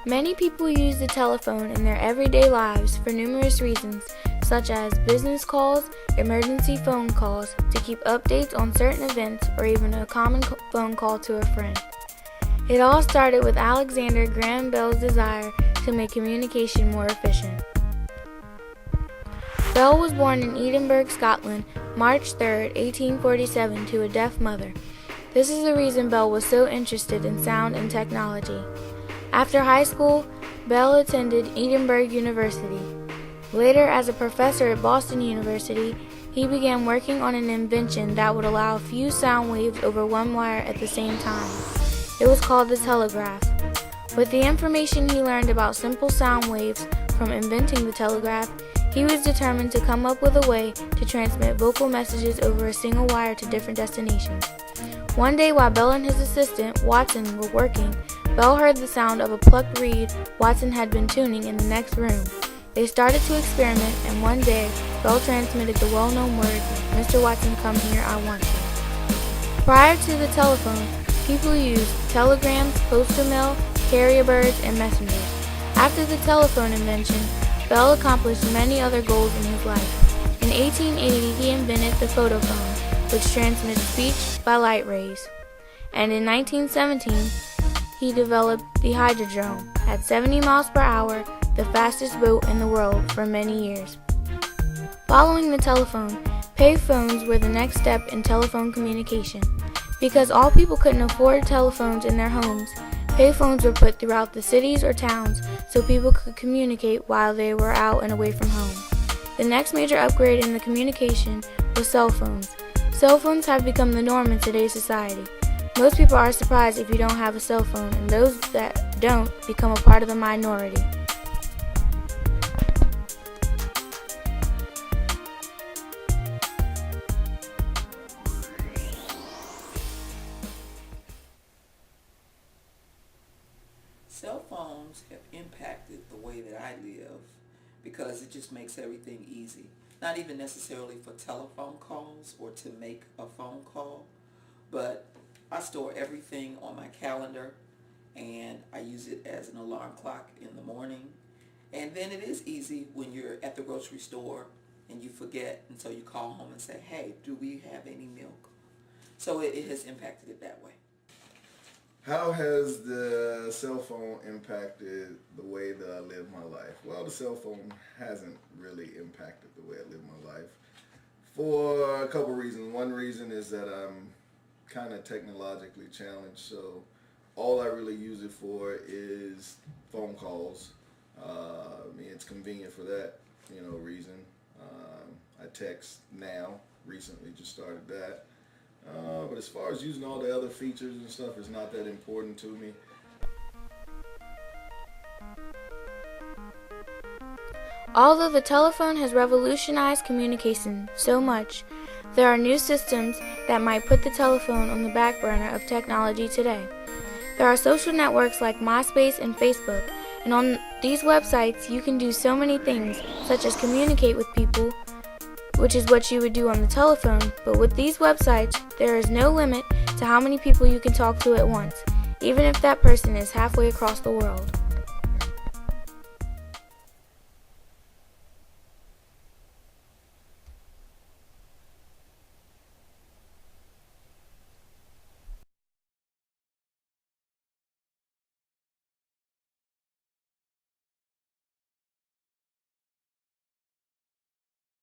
Many people use the telephone in their everyday lives for numerous reasons, such as business calls, emergency phone calls, to keep updates on certain events, or even a common phone call to a friend. It all started with Alexander Graham Bell's desire to make communication more efficient. Bell was born in Edinburgh, Scotland, March 3, 1847, to a deaf mother. This is the reason Bell was so interested in sound and technology. After high school, Bell attended Edinburgh University. Later, as a professor at Boston University, he began working on an invention that would allow a few sound waves over one wire at the same time. It was called the telegraph. With the information he learned about simple sound waves from inventing the telegraph, he was determined to come up with a way to transmit vocal messages over a single wire to different destinations. One day, while Bell and his assistant, Watson, were working, Bell heard the sound of a plucked reed Watson had been tuning in the next room. They started to experiment, and one day, Bell transmitted the well-known words, "Mr. Watson, come here, I want you." Prior to the telephone, people used telegrams, postal mail, carrier birds, and messengers. After the telephone invention, Bell accomplished many other goals in his life. In 1880, he invented the photophone, which transmits speech by light rays. And in 1917, he developed the hydrodrome at 70 miles per hour, the fastest boat in the world for many years. Following the telephone, payphones were the next step in telephone communication. Because all people couldn't afford telephones in their homes, payphones were put throughout the cities or towns so people could communicate while they were out and away from home. The next major upgrade in the communication was cell phones. Cell phones have become the norm in today's society. Most people are surprised if you don't have a cell phone, and those that don't become a part of the minority. Cell phones have impacted the way that I live because it just makes everything easy. Not even necessarily for telephone calls or to make a phone call, but I store everything on my calendar and I use it as an alarm clock in the morning. And then it is easy when you're at the grocery store and you forget, and so you call home and say, "Hey, do we have any milk?" So it has impacted it that way. How has the cell phone impacted the way that I live my life? Well, the cell phone hasn't really impacted the way I live my life for a couple reasons. One reason is that I'm kind of technologically challenged, so all I really use it for is phone calls. It's convenient for that, reason. I text now, recently just started that. But as far as using all the other features and stuff, it's not that important to me. Although the telephone has revolutionized communication so much, there are new systems that might put the telephone on the back burner of technology today. There are social networks like MySpace and Facebook, and on these websites you can do so many things, such as communicate with people, which is what you would do on the telephone, but with these websites, there is no limit to how many people you can talk to at once, even if that person is halfway across the world.